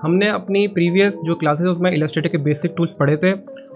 हमने अपनी प्रीवियस जो क्लासेस है उसमें इलस्ट्रेटर के बेसिक टूल्स पढ़े थे,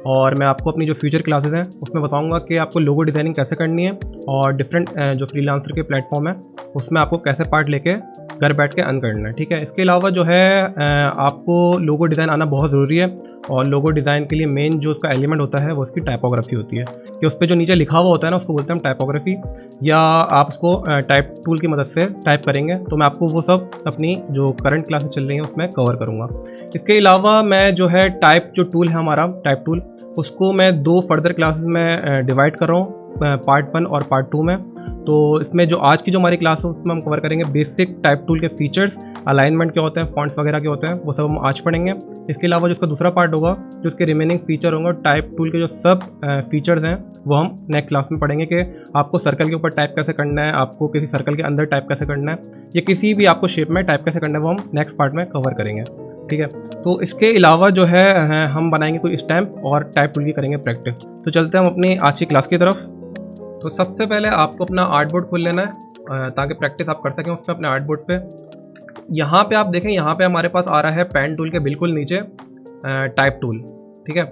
और मैं आपको अपनी जो फ्यूचर क्लासेस हैं उसमें बताऊंगा कि आपको लोगो डिज़ाइनिंग कैसे करनी है और डिफरेंट जो फ्रीलांसर के प्लेटफॉर्म है उसमें आपको कैसे पार्ट लेके घर बैठ के अर्न करना है। ठीक है, इसके अलावा जो है आपको लोगो डिज़ाइन आना बहुत ज़रूरी है, और लोगो डिज़ाइन के लिए मेन जो उसका एलिमेंट होता है वो उसकी टाइपोग्राफी होती है, कि उस पर जो नीचे लिखा हुआ होता है ना उसको बोलते हैं हम टाइपोग्राफी, या आप उसको टाइप टूल की मदद से टाइप करेंगे। तो मैं आपको वो सब अपनी जो करंट क्लासेस चल रही हैं उसमें कवर करूँगा। इसके अलावा मैं जो है टाइप जो टूल है हमारा टाइप टूल, उसको मैं 2 फर्दर क्लासेस में डिवाइड कर रहा हूँ, पार्ट 1 और पार्ट 2 में। तो इसमें जो आज की जो हमारी क्लास है उसमें हम कवर करेंगे बेसिक टाइप टूल के फीचर्स, अलाइनमेंट क्या होते हैं, फॉन्ट्स वगैरह क्या होते हैं, वो सब हम आज पढ़ेंगे। इसके अलावा जो उसका दूसरा पार्ट होगा, जो उसके रिमेनिंग फीचर होंगे, टाइप टूल के जो सब फीचर्स हैं वो हम नेक्स्ट क्लास में पढ़ेंगे, कि आपको सर्कल के ऊपर टाइप कैसे करना है, आपको किसी सर्कल के अंदर टाइप कैसे करना है, या किसी भी आपको शेप में टाइप कैसे करना है, वो हम नेक्स्ट पार्ट में कवर करेंगे। ठीक है, तो इसके अलावा जो है हम बनाएंगे कोई स्टैम्प और टाइप टूल की करेंगे प्रैक्टिस। तो चलते हैं हम अपनी आज की क्लास की तरफ। तो सबसे पहले आपको अपना आर्ट बोर्ड खोल लेना है ताकि प्रैक्टिस आप कर सकें उसमें अपने आर्ट बोर्ड पे। यहाँ पे आप देखें, यहाँ पे हमारे पास आ रहा है पेन टूल के बिल्कुल नीचे टाइप टूल। ठीक है,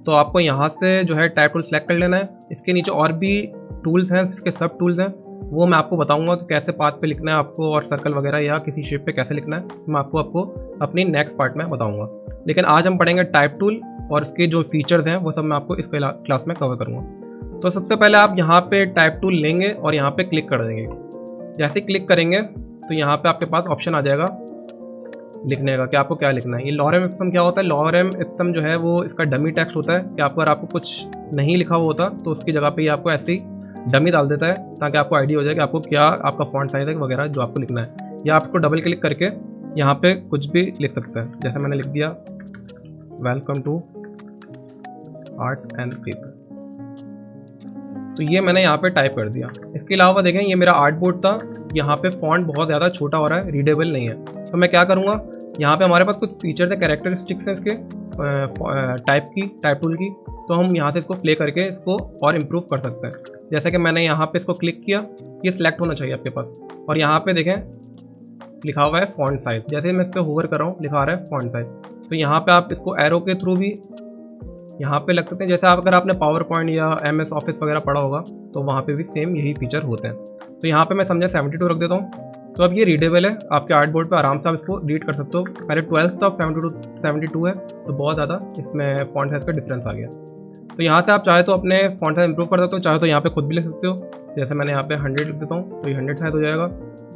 तो आपको यहाँ से जो है टाइप टूल सेलेक्ट कर लेना है। इसके नीचे और भी टूल्स हैं, इसके सब टूल्स हैं, वो मैं आपको बताऊंगा कि कैसे पाथ पे लिखना है आपको, और सर्कल वगैरह या किसी शेप पे कैसे लिखना है मैं आपको अपनी नेक्स्ट पार्ट में बताऊंगा। लेकिन आज हम पढ़ेंगे टाइप टूल, और इसके जो फीचर्स हैं वो सब मैं आपको इस क्लास में कवर करूँगा। तो सबसे पहले आप यहाँ पे टाइप टूल लेंगे और यहाँ पे क्लिक कर देंगे। जैसे क्लिक करेंगे तो यहाँ पे आपके पास ऑप्शन आ जाएगा लिखने का कि आपको क्या लिखना है। ये लॉरेम इप्सम क्या होता है? लॉरेम इप्सम जो है वो इसका डमी टेक्स्ट होता है, कि अगर आपको कुछ नहीं लिखा हुआ होता तो उसकी जगह पे ये आपको ऐसे ही डमी डाल देता है, ताकि आपको आइडिया हो जाए कि आपको क्या आपका फॉन्ट साइज है वगैरह जो आपको लिखना है। या आपको डबल क्लिक करके यहाँ पे कुछ भी लिख सकते हैं, जैसे मैंने लिख दिया welcome to art and paper, तो ये मैंने यहाँ पे टाइप कर दिया। इसके अलावा देखें, ये मेरा आर्ट बोर्ड था, यहाँ पे फॉन्ट बहुत ज़्यादा छोटा हो रहा है, रीडेबल नहीं है। तो मैं क्या करूँगा, यहाँ पे हमारे पास कुछ फीचर्स है, कैरेक्टरिस्टिक्स हैं इसके टाइप टूल की, तो हम यहाँ से इसको प्ले करके इसको और इम्प्रूव कर सकते हैं। जैसे कि मैंने यहाँ पे इसको क्लिक किया, ये सिलेक्ट होना चाहिए आपके पास, और यहाँ पे देखें लिखा हुआ है फॉन्ट साइज। जैसे मैं इस पर होवर कर रहा हूँ लिखा आ रहा है फॉन्ट साइज, तो यहाँ पे आप इसको एरो के थ्रू भी यहाँ पे लग सकते हैं। जैसे अगर आपने पावर पॉइंट या MS ऑफिस वगैरह पढ़ा होगा तो वहाँ पे भी सेम यही फीचर होते हैं। तो यहाँ पे मैं समझा 72 रख देता हूँ, तो अब ये रीडेबल है, आपके आर्ट बोर्ड पे आराम से आप इसको रीड कर सकते हो। पहले 12 था, अब 72 है, तो बहुत ज़्यादा इसमें फॉन्ट साइज का डिफरेंस आ गया। तो यहाँ से आप चाहे तो अपने फॉन्ट साइज इंप्रूव कर सकते हो, चाहे तो यहाँ पे खुद भी लिख सकते हो। जैसे मैंने यहाँ पे 100 लिख देता हूँ तो ये 100 साइज हो जाएगा।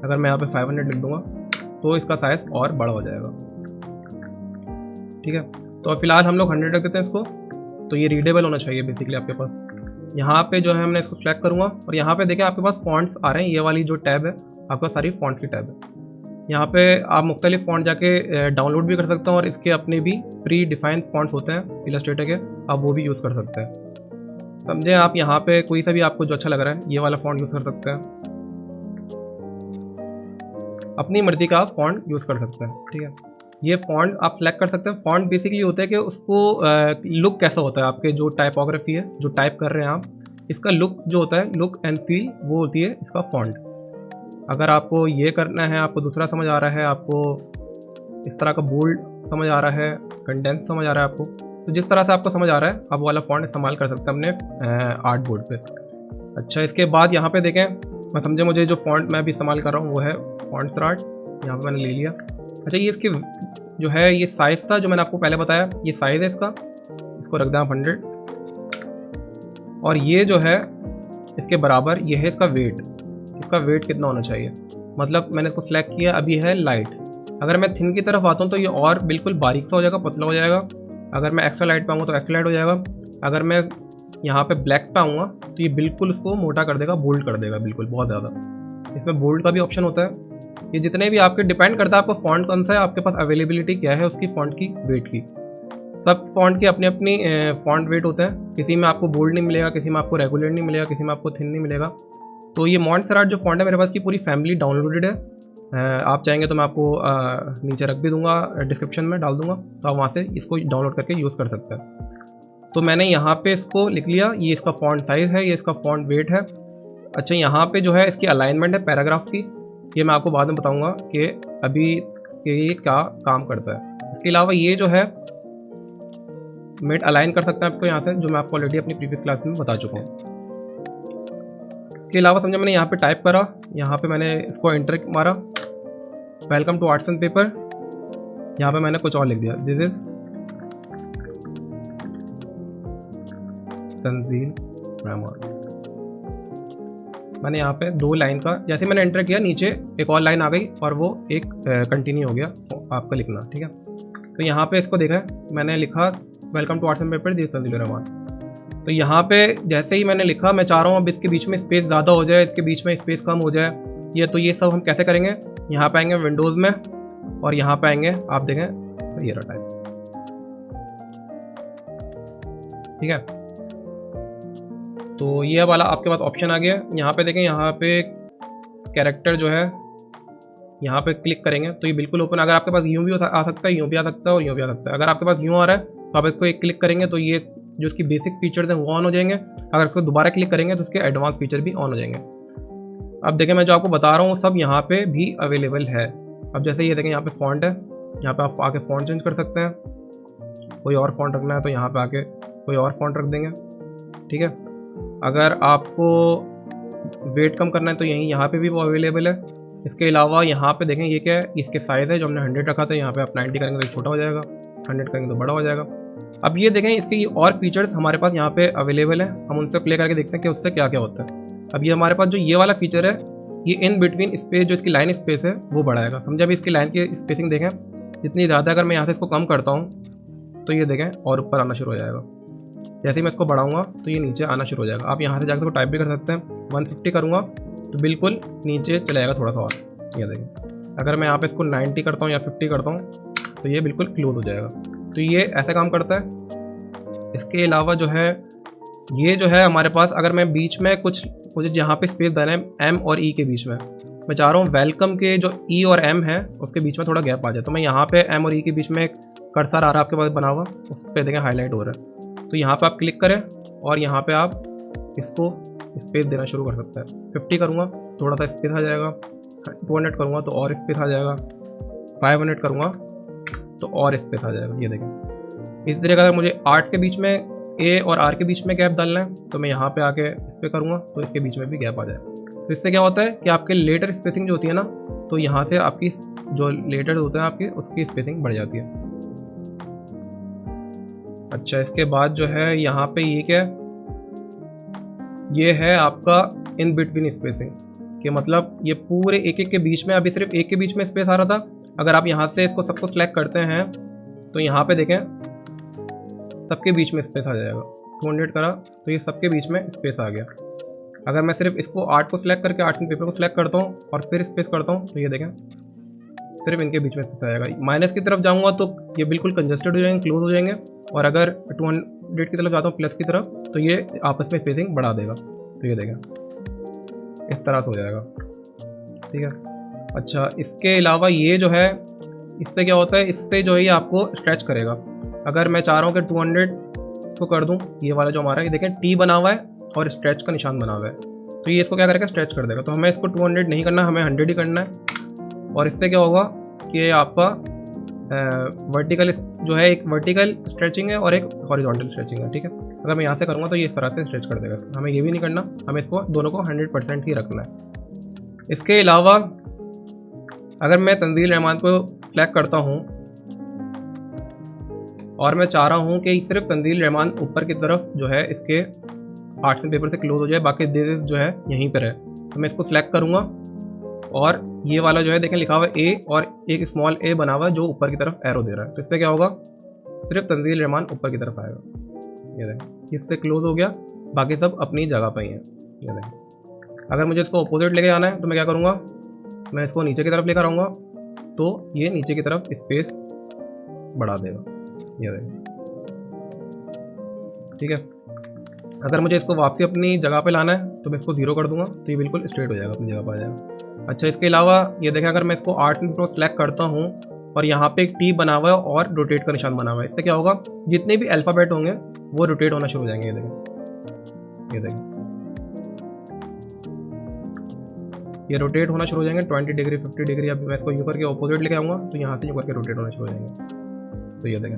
अगर मैं यहाँ पे 500 लिख दूंगा तो इसका साइज और बड़ा हो जाएगा। ठीक है, तो फिलहाल हम लोग 100 रख देते हैं इसको। तो ये रीडेबल होना चाहिए बेसिकली आपके पास। यहाँ पे जो है हमने इसको सेलेक्ट करूँगा, और यहाँ पे देखें आपके पास फॉन्ट्स आ रहे हैं, ये वाली जो टैब है आपका सारी फॉन्ट्स की टैब है। यहाँ पे आप मुख्तलिफ फॉन्ट जाके डाउनलोड भी कर सकते हैं, और इसके अपने भी प्री डिफाइंड फॉन्ट्स होते हैं इलस्ट्रेटर के, आप वो भी यूज़ कर सकते हैं। समझे आप, यहाँ पे कोई सा भी आपको जो अच्छा लग रहा है ये वाला फॉन्ट यूज़ कर सकते हैं, अपनी मर्जी का आप फॉन्ट यूज़ कर सकते हैं। ठीक है, ये फॉन्ट आप सेलेक्ट कर सकते हैं। फॉन्ट बेसिकली होता है कि उसको लुक कैसा होता है, आपके जो टाइपोग्राफी है जो टाइप कर रहे हैं आप, इसका लुक जो होता है, लुक एंड फील, वो होती है इसका फॉन्ट। अगर आपको ये करना है, आपको दूसरा समझ आ रहा है, आपको इस तरह का बोल्ड समझ आ रहा है, कंडेंस समझ आ रहा है आपको, तो जिस तरह से आपको समझ आ रहा है आप वाला फॉन्ट इस्तेमाल कर सकते हैं अपने आर्ट बोर्ड पे। अच्छा, इसके बाद यहाँ पे देखें, मैं समझे मुझे जो फॉन्ट मैं भी इस्तेमाल कर रहा हूँ वो है फॉन्ट्सरार्ट, यहाँ पे मैंने ले लिया। अच्छा, ये इसकी जो है ये साइज़ था जो मैंने आपको पहले बताया, ये साइज़ है इसका, इसको रख दें आप 100, और ये जो है इसके बराबर ये है इसका वेट। इसका वेट कितना होना चाहिए, मतलब मैंने इसको सेलेक्ट किया, अब ये है लाइट। अगर मैं थिन की तरफ आता हूँ तो ये और बिल्कुल बारीक सा हो जाएगा, पतला हो जाएगा। अगर मैं एक्स्ट्रा लाइट पे आऊँगा तो एक्स्ट्रा लाइट हो जाएगा। अगर मैं यहाँ पे ब्लैक पे आऊँगा तो ये बिल्कुल उसको मोटा कर देगा, बोल्ड कर देगा, बिल्कुल बहुत ज़्यादा। इसमें बोल्ड का भी ऑप्शन होता है। ये जितने भी आपके डिपेंड करता है आपका फॉन्ट कौन सा है, आपके पास अवेलेबिलिटी क्या है उसकी फॉन्ट की, वेट की। सब फॉन्ट की अपनी अपनी फॉन्ट वेट होते हैं, किसी में आपको बोल्ड नहीं मिलेगा, किसी में आपको रेगुलर नहीं मिलेगा, किसी में आपको थिन नहीं मिलेगा। तो ये मॉन्टसेराट जो फॉन्ट है मेरे पास की पूरी फैमिली डाउनलोडेड है। आप चाहेंगे तो मैं आपको नीचे रख भी दूंगा, डिस्क्रिप्शन में डाल दूंगा, तो आप वहाँ से इसको डाउनलोड करके यूज़ कर सकते हैं। तो मैंने यहाँ पे इसको लिख लिया, ये इसका फॉन्ट साइज़ है, ये इसका फॉन्ट वेट है। अच्छा, यहाँ पे जो है इसकी अलाइनमेंट है पैराग्राफ की, ये मैं आपको बाद में बताऊंगा कि अभी कि ये क्या काम करता है। इसके अलावा ये जो है मिड अलाइन कर सकते हैं आपको यहाँ से, जो मैं आपको ऑलरेडी अपनी प्रीवियस क्लास में बता चुका हूँ। इसके अलावा समझा मैंने यहाँ पे टाइप करा, यहाँ पे मैंने इसको एंटर मारा, welcome to arts and paper. यहाँ पे मैंने कुछ और लिख दिया, दिस इज तंजील रहमान। मैंने यहाँ पे 2 लाइन का, जैसे मैंने एंटर किया नीचे एक और लाइन आ गई और वो एक कंटिन्यू हो गया आपका लिखना, ठीक है। तो यहाँ पे इसको देखा मैंने लिखा welcome to arts and paper, this Tanzeel Rahman. तो यहाँ पे जैसे ही मैंने लिखा, मैं चाह रहा हूँ अब इसके बीच में स्पेस ज़्यादा हो जाए, इसके बीच में स्पेस कम हो जाए, ये सब हम कैसे करेंगे। यहाँ पे आएंगे विंडोज़ में और यहाँ पे आएंगे, आप देखें तो ये रहा टाइप, ठीक है। तो ये वाला आपके पास ऑप्शन आ गया। यहाँ पे देखें, यहाँ पे कैरेक्टर जो है यहाँ पे क्लिक करेंगे तो ये बिल्कुल ओपन। अगर आपके पास यूँ भी आ सकता है, यूँ भी आ सकता है और यूँ भी आ सकता है। अगर आपके पास यूँ आ रहा है तो आप इसको एक क्लिक करेंगे तो ये जो इसकी बेसिक फीचर्स हैं वो ऑन हो जाएंगे। अगर इसको दोबारा क्लिक करेंगे तो उसके एडवांस फीचर भी ऑन हो जाएंगे। अब देखें, मैं जो आपको बता रहा हूँ सब यहाँ पे भी अवेलेबल है। अब जैसे ये देखें, यहाँ पे फॉन्ट है, यहाँ पे आप आके फॉन्ट चेंज कर सकते हैं। कोई और फॉन्ट रखना है तो यहाँ पे आके कोई और फॉन्ट रख देंगे, ठीक है। अगर आपको वेट कम करना है तो यहाँ पे भी वो अवेलेबल है। इसके अलावा यहाँ पे देखें, ये क्या है, इसके साइज़ है जो हमने 100 रखा था, यहाँ पे आप 90 करेंगे तो छोटा हो जाएगा, 100 करेंगे तो बड़ा हो जाएगा। अब ये देखें, इसके ये और फीचर्स हमारे पास यहाँ पे अवेलेबल है। हम उनसे प्ले करके देखते हैं कि उससे क्या क्या होता है। अब ये हमारे पास जो ये वाला फीचर है, ये इन बिटवीन स्पेस, जो इसकी लाइन स्पेस है वो बढ़ाएगा। समझे। अभी इसकी लाइन की स्पेसिंग देखें जितनी ज़्यादा, अगर मैं यहाँ से इसको कम करता हूँ तो ये देखें और ऊपर आना शुरू हो जाएगा। जैसे ही मैं इसको बढ़ाऊंगा तो ये नीचे आना शुरू हो जाएगा। आप यहाँ से जाकर इसको टाइप भी कर सकते हैं। 150 करूँगा तो बिल्कुल नीचे चला जाएगा थोड़ा सा और। ये देखें, अगर मैं यहाँ पे इसको 90 करता हूँ या 50 करता हूँ तो ये बिल्कुल क्लोज हो जाएगा। तो ये ऐसा काम करता है। इसके अलावा जो है, ये जो है हमारे पास, अगर मैं बीच में कुछ, मुझे जहाँ पे स्पेस देना है एम और ई के बीच में, मैं चाह रहा हूँ वेलकम के जो ई और एम है उसके बीच में थोड़ा गैप आ जाए, तो मैं यहाँ पे एम और ई के बीच में एक कर्सर आ रहा है आपके पास बना हुआ, उस पर देखें हाईलाइट हो रहा है। तो यहाँ पे आप क्लिक करें और यहाँ पे आप इसको स्पेस देना शुरू कर सकते हैं। 50 करूँगा थोड़ा सा स्पेस आ जाएगा, 200 करूँगा तो और स्पेस आ जाएगा, 500 करूँगा तो और स्पेस आ जाएगा। ये देखें, इस तरह का अगर मुझे आर्ट्स के बीच में ए और आर के बीच में गैप डालना है तो मैं यहाँ पे आके इस पर करूँगा तो इसके बीच में भी गैप आ जाएगा। तो इससे क्या होता है कि आपके लेटर स्पेसिंग जो होती है ना, तो यहाँ से आपकी जो लेटर होते हैं आपके, उसकी स्पेसिंग बढ़ जाती है। अच्छा, इसके बाद जो है यहाँ पे ये क्या है, ये है आपका इन बिटवीन स्पेसिंग, कि मतलब ये पूरे एक के बीच में, अभी सिर्फ एक के बीच में स्पेस आ रहा था। अगर आप यहाँ से इसको सबको सिलेक्ट करते हैं तो यहाँ पे देखें सबके बीच में स्पेस आ जाएगा। 200 करा तो ये सबके बीच में स्पेस आ गया। अगर मैं सिर्फ इसको आर्ट को सिलेक्ट करके आर्ट्स एंड पेपर को सिलेक्ट करता हूँ और फिर स्पेस करता हूँ तो ये देखें सिर्फ इनके बीच में स्पेस आएगा। माइनस की तरफ जाऊँगा तो ये बिल्कुल कंजस्टेड हो जाएंगे, क्लोज हो जाएंगे, और अगर 200 की तरफ जाता हूँ प्लस की तरफ तो ये आपस में स्पेसिंग बढ़ा देगा। तो ये देखें इस तरह से हो जाएगा, ठीक है। अच्छा, इसके अलावा ये जो है, इससे क्या होता है, इससे जो है ये आपको स्ट्रेच करेगा। अगर मैं चाह रहा हूँ कि 200 को कर दूँ, ये वाला जो हमारा, ये देखें टी बना हुआ है और स्ट्रेच का निशान बना हुआ है, तो ये इसको क्या करेगा, स्ट्रेच कर देगा। तो हमें इसको 200 नहीं करना, हमें 100 ही करना है। और इससे क्या होगा कि आपका वर्टिकल जो है, एक वर्टिकल स्ट्रेचिंग है और एक हॉरिजॉन्टल स्ट्रेचिंग है, ठीक है। अगर मैं यहाँ से करूँगा तो ये इस तरह से स्ट्रेच कर देगा। हमें ये भी नहीं करना, हमें इसको दोनों को 100% ही रखना है। इसके अलावा अगर मैं तंजील रहमान को सिलेक्ट करता हूँ और मैं चाह रहा हूँ कि सिर्फ तंजील रहमान ऊपर की तरफ जो है इसके आर्ट्स एंड पेपर से क्लोज हो जाए, बाकी दिस जो है यहीं पर है, तो मैं इसको सिलेक्ट करूँगा और ये वाला जो है देखें लिखा हुआ है ए और एक स्मॉल ए बना हुआ है जो ऊपर की तरफ एरो दे रहा है। तो इससे क्या होगा, सिर्फ तंजील रहमान ऊपर की तरफ आएगा। ये देखें, इससे क्लोज हो गया, बाकी सब अपनी जगह पर ही हैं। ये देखें, अगर मुझे इसको अपोजिट लेके आना है तो मैं क्या करूँगा, मैं इसको नीचे की तरफ लेकर आऊँगा तो ये नीचे की तरफ स्पेस बढ़ा देगा। ये देखें, ठीक है। अगर मुझे इसको वापसी अपनी जगह पे लाना है तो मैं इसको 0 कर दूंगा तो ये बिल्कुल स्ट्रेट हो जाएगा, अपनी जगह पर आ जाएगा। अच्छा, इसके अलावा ये देखें, अगर मैं इसको आर्ट्स एंड पेपर सेलेक्ट करता हूँ और यहाँ पे एक टी बना हुआ है और रोटेट का निशान बना हुआ है, इससे क्या होगा, जितने भी अल्फ़ाबेट होंगे वो रोटेट होना शुरू हो जाएंगे। ये देखें, ये देखें, ये रोटेट होना शुरू हो जाएंगे 20 डिग्री 50 डिग्री। अब मैं इसको यूँ करके अपोजिट लेके आऊँगा तो यहाँ से यूँ करके रोटेट होना शुरू हो जाएंगे। तो ये देखें,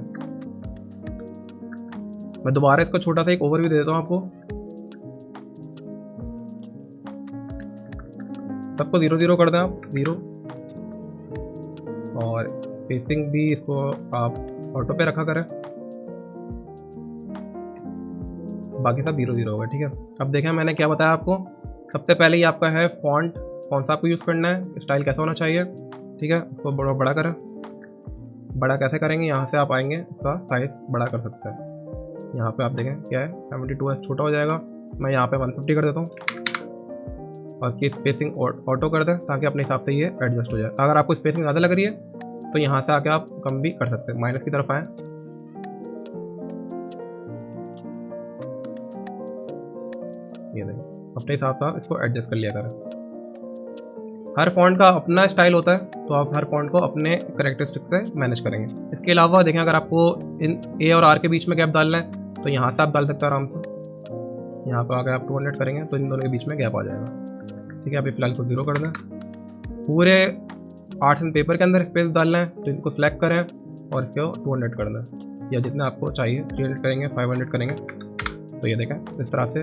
मैं दोबारा इसको छोटा सा एक ओवरव्यू दे देता हूँ आपको। सबको 0 0 कर दें आप, 0, और स्पेसिंग भी इसको आप ऑटो पे रखा करें, बाकी सब 0 0 होगा। ठीक है, अब देखें मैंने क्या बताया आपको। सबसे पहले ही आपका है फॉन्ट, कौन सा आपको यूज़ करना है, स्टाइल कैसा होना चाहिए। ठीक है, उसको बड़ा करें। बड़ा कैसे करेंगे, यहाँ से आप आएंगे, इसका साइज़ बड़ा कर सकते हैं। यहाँ पे आप देखें क्या है, 72 छोटा हो जाएगा। मैं यहाँ पे 150 कर देता हूँ, और इसकी स्पेसिंग ऑटो कर दें ताकि अपने हिसाब से ये एडजस्ट हो जाए। अगर आपको स्पेसिंग ज़्यादा लग रही है तो यहाँ से आके आप कम भी कर सकते हैं, माइनस की तरफ आए। ये देखें, अपने हिसाब से आप इसको एडजस्ट कर लिया करें। हर फॉन्ट का अपना स्टाइल होता है, तो आप हर फॉन्ट को अपने करेक्टरिस्टिक से मैनेज करेंगे। इसके अलावा देखें, अगर आपको इन ए और आर के बीच में गैप डालना है तो यहाँ से आप डाल सकते हैं आराम से। यहाँ पर अगर आप 200 करेंगे तो इन दोनों के बीच में गैप आ जाएगा। ठीक है, अभी फिलहाल को 0 कर दें। पूरे आर्ट्स एंड पेपर के अंदर स्पेस डालना है तो इनको सेलेक्ट करें और इसको 200 कर दें, या जितना आपको चाहिए, 300 करेंगे, 500 करेंगे। तो ये देखें, इस तरह से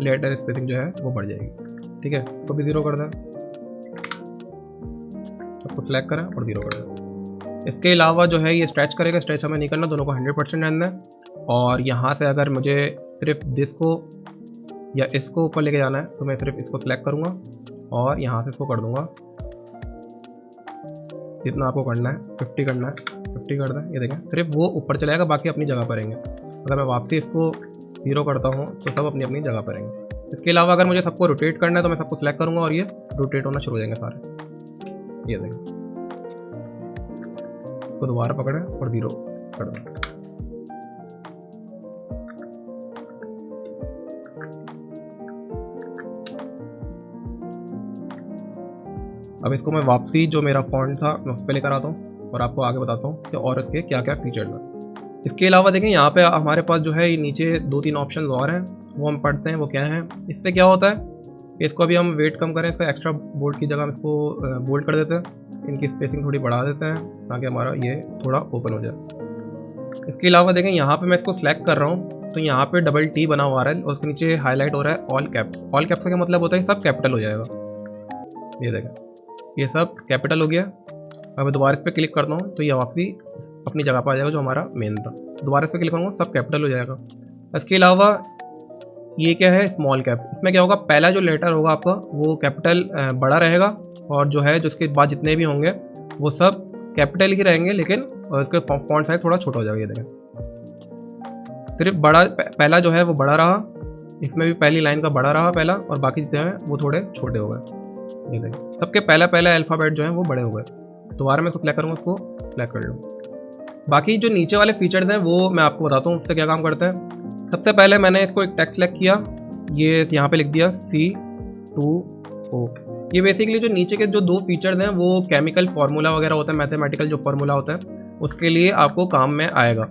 लेटर स्पेसिंग जो है वो बढ़ जाएगी। ठीक है, इसको भी 0 कर दें, सबको सेलेक्ट करें और 0 कर दें। इसके अलावा जो है ये स्ट्रेच करेगा, स्ट्रेच हमें नहीं करना, दोनों को 100% रहना है। और यहाँ से अगर मुझे सिर्फ दिस को या इसको ऊपर लेके जाना है तो मैं सिर्फ इसको सेलेक्ट करूँगा और यहाँ से इसको कर दूँगा, जितना आपको करना है, 50 करना है, 50 कर दें। ये देखें, सिर्फ वो ऊपर चलाएगा, बाकी अपनी जगह पर रहेंगे। अगर मैं वापसी इसको 0 करता हूँ तो सब अपनी अपनी जगह पर रहेंगे। इसके अलावा अगर मुझे सबको रोटेट करना है तो मैं सबको सेलेक्ट करूँगा और ये रोटेट होना शुरू हो जाएंगे सारे। ये देखें, तो दोबारा पकड़ें और 0 कर दें। अब इसको मैं वापसी जो मेरा फॉन्ट था मैं उस पर लेकर आता हूँ और आपको आगे बताता हूँ कि और इसके क्या क्या फीचर्स हैं। इसके अलावा देखें, यहाँ पे हमारे पास जो है ये नीचे 2-3 ऑप्शन और हैं, वो हम पढ़ते हैं वो क्या हैं। इससे क्या होता है कि इसको अभी हम वेट कम करें, इसका एक्स्ट्रा बोल्ड की जगह हम इसको बोल्ड कर देते हैं, इनकी स्पेसिंग थोड़ी बढ़ा देते हैं ताकि हमारा ये थोड़ा ओपन हो जाए। इसके अलावा देखें, यहाँ पर मैं इसको सेलेक्ट कर रहा हूँ तो यहाँ पर डबल टी बना हुआ है और उसके नीचे हाईलाइट हो रहा है ऑल कैप्स। ऑल कैप्स का क्या मतलब होता है, सब कैपिटल हो जाएगा। ये देखें, ये सब कैपिटल हो गया। अब दोबारा इस पर क्लिक करता हूँ तो ये वापसी अपनी जगह पर आ जाएगा जो हमारा मेन था। दोबारा इस पर क्लिक करूँगा, सब कैपिटल हो जाएगा। इसके अलावा ये क्या है, स्मॉल कैप। इसमें क्या होगा, पहला जो लेटर होगा आपका वो कैपिटल बड़ा रहेगा और जो है जो उसके बाद जितने भी होंगे वो सब कैपिटल ही रहेंगे, लेकिन उसके फॉन्ट साइज थोड़ा छोटा हो जाएगा। ये देखें, सिर्फ बड़ा पहला जो है वो बड़ा रहा, इसमें भी पहली लाइन का बड़ा रहा पहला, और बाकी जितने हैं वो थोड़े छोटे हो गए। ये देखें, सबके पहला अल्फ़ाबेट जो है वो बड़े हो गए। दोबारा मैं इसको सेलेक्ट करूँगा, उसको सेलेक्ट कर लूँ। बाकी जो नीचे वाले फीचर्स हैं वो मैं आपको बताता हूँ उससे क्या काम करते हैं। सबसे पहले मैंने इसको एक टेक्स्ट सेलेक्ट किया, ये यहाँ पे लिख दिया C2O। ये बेसिकली जो नीचे के जो 2 फीचर्स हैं वो केमिकल फार्मूला वगैरह होता है, मैथमेटिकल जो फार्मूला होता है उसके लिए आपको काम में आएगा।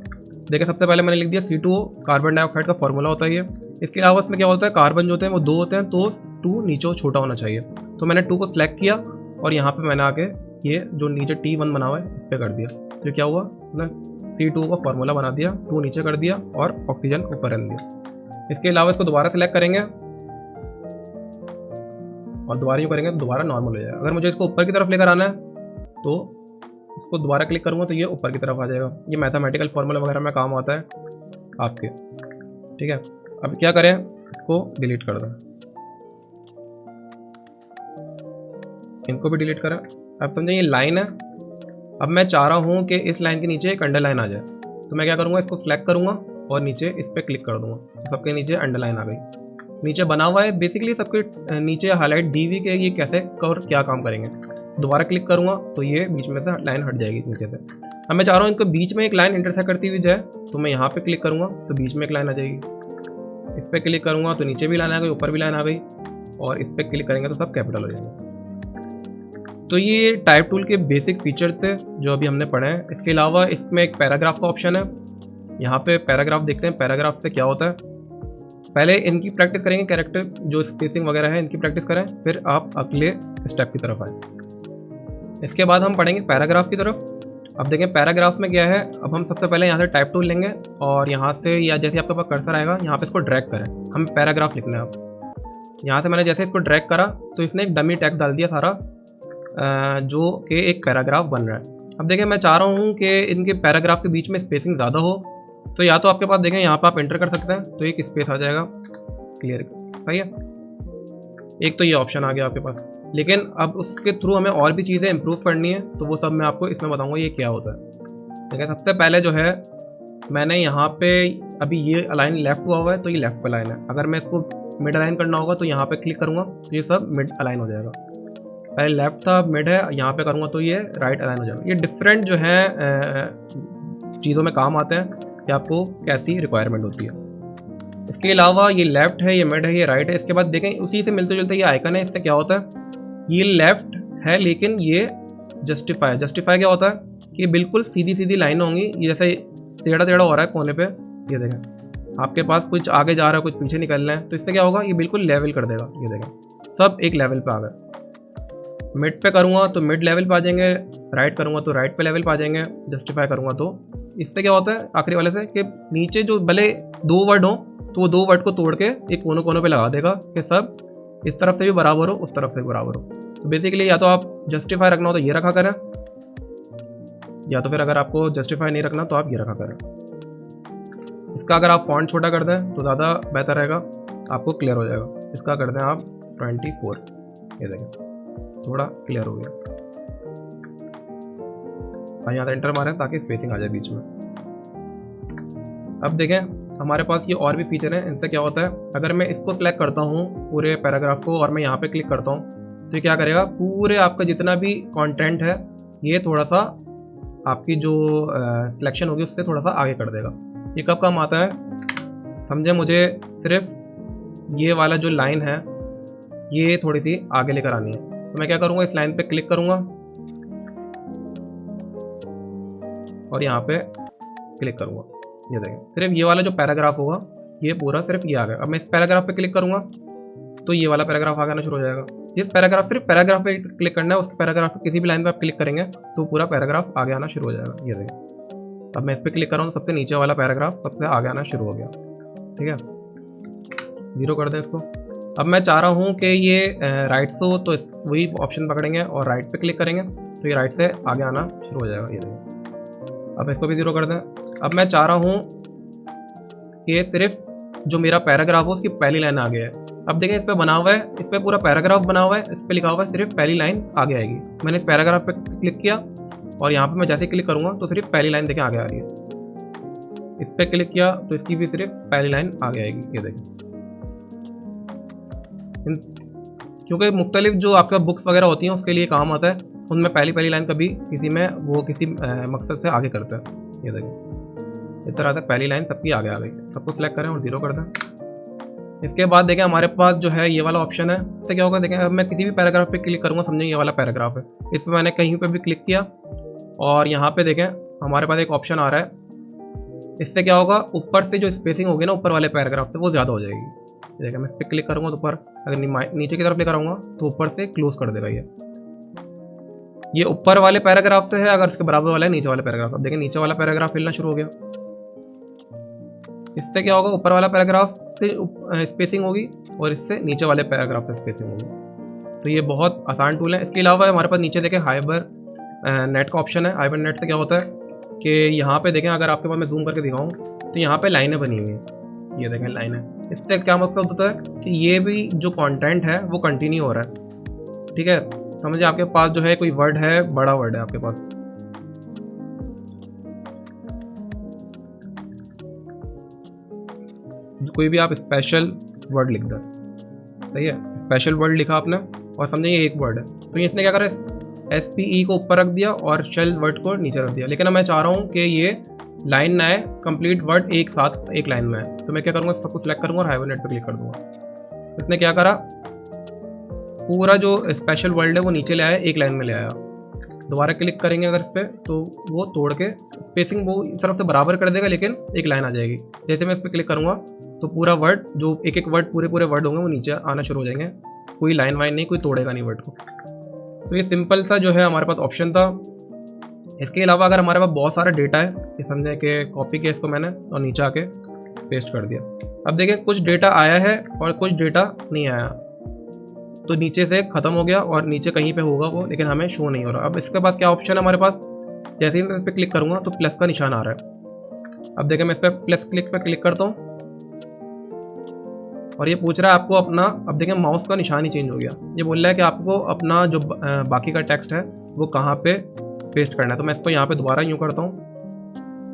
देखिए, सबसे पहले मैंने लिख दिया C2O, कार्बन डाइऑक्साइड का फार्मूला होता है ये। इसके अलावा इसमें क्या होता है, कार्बन जो होते हैं वो 2 होते हैं, तो 2 नीचे छोटा होना चाहिए। तो मैंने 2 को सिलेक्ट किया और यहाँ पे मैंने आके ये जो नीचे T1 बना हुआ है इस पर कर दिया। तो क्या हुआ ना, C2 का फार्मूला बना दिया, 2 नीचे कर दिया और ऑक्सीजन ऊपर रख दिया। इसके अलावा इसको दोबारा सेलेक्ट करेंगे और दोबारा यूँ करेंगे तो दोबारा नॉर्मल हो जाएगा। अगर मुझे इसको ऊपर की तरफ लेकर आना है तो इसको दोबारा क्लिक करूँगा तो ये ऊपर की तरफ आ जाएगा। ये मैथमेटिकल फार्मूला वगैरह में काम आता है आपके। ठीक है, अब क्या करें, इसको डिलीट कर दें, इनको भी डिलीट करें। अब समझें ये लाइन है, अब मैं चाह रहा हूँ कि इस लाइन के नीचे एक अंडरलाइन आ जाए, तो मैं क्या करूँगा, इसको सेलेक्ट करूँगा और नीचे इस पर क्लिक कर दूँगा, तो सबके नीचे अंडरलाइन आ गई। नीचे बना हुआ है, बेसिकली सबके नीचे हाईलाइट DV के ये कैसे और क्या काम करेंगे। दोबारा क्लिक करूँगा तो ये बीच में से लाइन हट जाएगी नीचे से। अब मैं चाह रहा हूँ इनको बीच में एक लाइन इंटरसेक्ट करती हुई जाए, तो मैं यहाँ पे क्लिक करूँगा तो बीच में एक लाइन आ जाएगी। इस पर क्लिक करूँगा तो नीचे भी लाइन आ गई, ऊपर भी लाइन आ गई, और इस पर क्लिक करेंगे तो सब कैपिटल हो जाएंगे। तो ये टाइप टूल के बेसिक फीचर थे जो अभी हमने पढ़े हैं। इसके अलावा इसमें एक पैराग्राफ का ऑप्शन है, यहाँ पे पैराग्राफ देखते हैं पैराग्राफ से क्या होता है। पहले इनकी प्रैक्टिस करेंगे, कैरेक्टर जो स्पेसिंग वगैरह है इनकी प्रैक्टिस करें, फिर आप अगले स्टेप की तरफ आए। इसके बाद हम पढ़ेंगे पैराग्राफ की तरफ। अब देखें पैराग्राफ में क्या है, अब हम सबसे पहले यहाँ से टाइप टूल लेंगे और यहाँ से या जैसे आपके पास कर्सर आएगा यहाँ पे इसको ड्रैग करें, हम पैराग्राफ लिखना है। अब यहाँ से मैंने जैसे इसको ड्रैग करा तो इसने एक डमी टेक्स्ट डाल दिया सारा, जो कि एक पैराग्राफ बन रहा है। अब देखें मैं चाह रहा हूँ कि इनके पैराग्राफ के बीच में स्पेसिंग ज़्यादा हो, तो या तो आपके पास देखें यहाँ पर आप एंटर कर सकते हैं तो एक स्पेस आ जाएगा, क्लियर, सही है। एक तो ये ऑप्शन आ गया आपके पास, लेकिन अब उसके थ्रू हमें और भी चीज़ें इंप्रूव करनी है, तो वो सब मैं आपको इसमें बताऊंगा ये क्या होता है। देखिए सबसे पहले जो है मैंने यहाँ पे अभी ये अलाइन लेफ्ट हुआ है तो ये लेफ्ट पे लाइन है, अगर मैं इसको मिड अलाइन करना होगा तो यहाँ पे क्लिक करूँगा तो ये सब मिड अलाइन हो जाएगा। पहले लेफ्ट था, मिड है, यहाँ पे करूँगा तो ये राइट अलाइन हो जाएगा। ये डिफरेंट जो है चीज़ों में काम आते हैं कि आपको कैसी रिक्वायरमेंट होती है। इसके अलावा ये लेफ्ट है, ये मिड है, ये राइट है। इसके बाद देखें उसी से मिलते जुलते ये आइकन है, इससे क्या होता है, ये लेफ्ट है लेकिन ये जस्टिफाई। जस्टिफाई क्या होता है कि बिल्कुल सीधी सीधी लाइन होंगी, ये जैसे टेढ़ा टेढ़ा हो रहा है कोने पे, ये देखें आपके पास कुछ आगे जा रहा है कुछ पीछे निकल रहे हैं, तो इससे क्या होगा, ये बिल्कुल लेवल कर देगा। ये देखें सब एक लेवल पे आ गए। मिड पे करूँगा तो मिड लेवल पे आ जाएंगे, राइट करूँगा तो राइट पे लेवल पे आ जाएंगे, जस्टिफाई करूँगा तो इससे क्या होता है आखिरी वाले से कि नीचे जो भले दो वर्ड हो तो वो दो वर्ड को तोड़ के एक कोनों कोनों पे लगा देगा कि सब इस तरफ से भी बराबर हो उस तरफ से भी बराबर हो। तो बेसिकली या तो आप जस्टिफाई रखना हो तो ये रखा करें, या तो फिर अगर आपको जस्टिफाई नहीं रखना तो आप ये रखा करें। इसका अगर आप फॉन्ट छोटा कर दें तो ज़्यादा बेहतर रहेगा, आपको क्लियर हो जाएगा। इसका कर दें आप 24, ये देखें थोड़ा क्लियर हो गया। यहाँ से एंटर मारें ताकि स्पेसिंग आ जाए बीच में। अब देखें हमारे पास ये और भी फीचर हैं, इनसे क्या होता है, अगर मैं इसको सिलेक्ट करता हूँ पूरे पैराग्राफ को और मैं यहाँ पे क्लिक करता हूँ तो ये क्या करेगा, पूरे आपका जितना भी कंटेंट है ये थोड़ा सा आपकी जो सिलेक्शन होगी उससे थोड़ा सा आगे कर देगा। ये कब काम आता है, समझे, मुझे सिर्फ ये वाला जो लाइन है ये थोड़ी सी आगे लेकर आनी है, तो मैं क्या करूँगा, इस लाइन पे क्लिक करूँगा और यहाँ पे क्लिक करूँगा। ये देखें सिर्फ ये वाला जो पैराग्राफ होगा ये पूरा सिर्फ ये आ गया। अब मैं इस पैराग्राफ पे क्लिक करूँगा तो ये वाला पैराग्राफ आगे आना शुरू हो जाएगा। इस पैराग्राफ सिर्फ पैराग्राफ पे क्लिक करना है, उसके पैराग्राफ पे किसी भी लाइन पे आप क्लिक करेंगे तो पूरा पैराग्राफ आगे आना शुरू हो जाएगा। ये देखें अब मैं इस पर क्लिक कर रहा हूँ, सबसे नीचे वाला पैराग्राफ सबसे आगे आना शुरू हो गया, ठीक है। 0 कर दें इसको। अब मैं चाह रहा हूँ कि ये राइट से हो तो वही ऑप्शन पकड़ेंगे और राइट पे क्लिक करेंगे तो ये राइट से आगे आना शुरू हो जाएगा। ये देखें अब इसको भी 0 कर दें। अब मैं चाह रहा हूँ कि सिर्फ जो मेरा पैराग्राफ हो उसकी पहली लाइन आगे है। अब देखें इस पर बना हुआ है, इस पर पूरा पैराग्राफ बना हुआ है, इस पर लिखा हुआ है सिर्फ पहली लाइन आगे आएगी। मैंने इस पैराग्राफ पे क्लिक किया और यहाँ पे मैं जैसे क्लिक करूँगा तो सिर्फ पहली लाइन देखें आगे आ रही है। इस पर क्लिक किया तो इसकी भी सिर्फ पहली लाइन आगे आएगी। ये देखें क्योंकि मुख्तलिफ जो आपका बुक्स वगैरह होती हैं उसके लिए काम आता है, उनमें पहली लाइन कभी किसी में वो किसी मकसद से आगे करते हैं। ये देखें इस तरह से पहली लाइन सबकी आगे आ गई। सबको सिलेक्ट करें और 0 कर दें। इसके बाद देखें हमारे पास जो है ये वाला ऑप्शन है, इससे क्या होगा, देखें अब मैं किसी भी पैराग्राफ पे क्लिक करूँगा, समझें ये वाला पैराग्राफ है, इसमें मैंने कहीं पे भी क्लिक किया और यहाँ पे देखें हमारे पास एक ऑप्शन आ रहा है। इससे क्या होगा, ऊपर से जो स्पेसिंग होगी ना ऊपर वाले पैराग्राफ से वो ज़्यादा हो जाएगी। देखें मैं इस पर क्लिक करूँगा तो ऊपर, अगर नीचे की तरफ लेकर आऊँगा तो ऊपर से क्लोज कर देगा। ये ऊपर वाले पैराग्राफ से है, अगर इसके बराबर वाला है नीचे वाले पैराग्राफ। अब देखें नीचे वाला पैराग्राफ हिलना शुरू हो गया। इससे क्या होगा, ऊपर वाला पैराग्राफ से स्पेसिंग होगी और इससे नीचे वाले पैराग्राफ से स्पेसिंग होगी। तो ये बहुत आसान टूल है। इसके अलावा हमारे पास नीचे देखें हाइबर नेट का ऑप्शन है। हाइबर नेट से क्या होता है कि यहाँ पे देखें, अगर आपके पास मैं जूम करके दिखाऊँ तो यहाँ पे लाइनें बनी हुई हैं, ये देखें लाइन है। इससे क्या मकसद होता है कि ये भी जो कंटेंट है वो कंटिन्यू हो रहा है, ठीक है। समझिए आपके पास जो है कोई वर्ड है, बड़ा वर्ड है आपके पास, कोई भी आप स्पेशल वर्ड लिख दें, सही है, स्पेशल वर्ड लिखा आपने और समझे ये एक वर्ड है, तो इसने क्या करा, SPE को ऊपर रख दिया और शेल वर्ड को नीचे रख दिया। लेकिन अब मैं चाह रहा हूँ कि ये लाइन ना है, कंप्लीट वर्ड एक साथ एक लाइन में है, तो मैं क्या करूँगा, सबको सिलेक्ट करूँगा और हाइबरनेट पे क्लिक कर दूँगा। इसने क्या करा, पूरा जो स्पेशल वर्ड है वो नीचे ले आया, एक लाइन में ले आया। दोबारा क्लिक करेंगे अगर इस पर तो वो तोड़ के स्पेसिंग वो इस तरफ से बराबर कर देगा, लेकिन एक लाइन आ जाएगी। जैसे मैं इस पर क्लिक करूँगा तो पूरा वर्ड, जो एक एक वर्ड पूरे वर्ड होंगे वो नीचे आना शुरू हो जाएंगे, कोई लाइन वाइन नहीं, कोई तोड़ेगा नहीं वर्ड को। तो ये सिंपल सा जो है हमारे पास ऑप्शन था। इसके अलावा अगर हमारे पास बहुत सारा डेटा है, ये समझें कि कॉपी किया इसको मैंने और नीचे आके पेस्ट कर दिया। अब देखिए कुछ डेटा आया है और कुछ डेटा नहीं आया, तो नीचे से ख़त्म हो गया और नीचे कहीं पे होगा वो, लेकिन हमें शो नहीं हो रहा। अब इसके पास क्या ऑप्शन है हमारे पास, जैसे ही मैं इस पर क्लिक करूँगा तो प्लस का निशान आ रहा है। अब देखिए मैं इस पर प्लस पे क्लिक करता हूँ और ये पूछ रहा है आपको अपना, अब देखिए माउस का निशान ही चेंज हो गया। ये बोल रहा है कि आपको अपना जो बाकी का टेक्स्ट है वो कहाँ पे पेस्ट करना है। तो मैं इसको यहाँ पे दोबारा यूँ करता हूँ,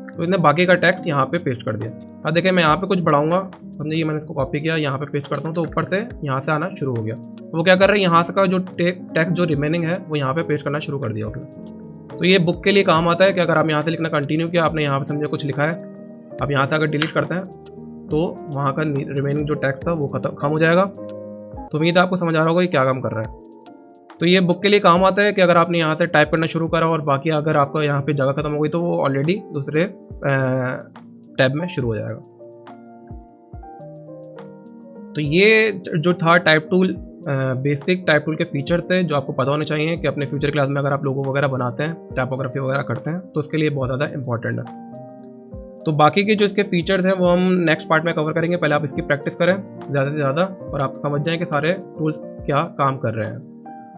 तो इसने बाकी का टेक्स्ट यहाँ पे पेस्ट कर दिया। अब देखिए मैं यहाँ पे कुछ बढ़ाऊंगा, समझिए मैंने इसको कॉपी किया, यहाँ पे पेस्ट करता हूँ तो ऊपर से यहाँ से आना शुरू हो गया। तो वो क्या कर रहा है, यहाँ से का जो टेक्स्ट जो रिमेनिंग है वो यहाँ पे पेस्ट करना शुरू कर दिया उसने। तो ये बुक के लिए काम आता है कि अगर आप यहाँ से लिखना कंटिन्यू किया, आपने यहाँ पे समझे कुछ लिखा है, आप यहाँ से अगर डिलीट करते हैं तो वहाँ का रिमेनिंग जो टेक्स्ट था वो खत्म हो जाएगा। तो उम्मीद है आपको समझ आ रहा होगा ये क्या काम कर रहा है। तो ये बुक के लिए काम आता है कि अगर आपने यहाँ से टाइप करना शुरू करा और बाकी अगर आपका यहाँ पे जगह खत्म हो गई तो वो ऑलरेडी दूसरे टैब में शुरू हो जाएगा। तो ये जो था type tool, basic type tool के फीचर थे जो आपको पता होने चाहिए कि अपने फ्यूचर क्लास में अगर आप लोगो वगैरह बनाते हैं, टाइपोग्राफी वगैरह करते हैं तो उसके लिए बहुत ज़्यादा इंपॉर्टेंट है। तो बाकी के जो इसके फीचर्स हैं वो हम नेक्स्ट पार्ट में कवर करेंगे। पहले आप इसकी प्रैक्टिस करें ज़्यादा से ज़्यादा और आप समझ जाएं कि सारे टूल्स क्या काम कर रहे हैं।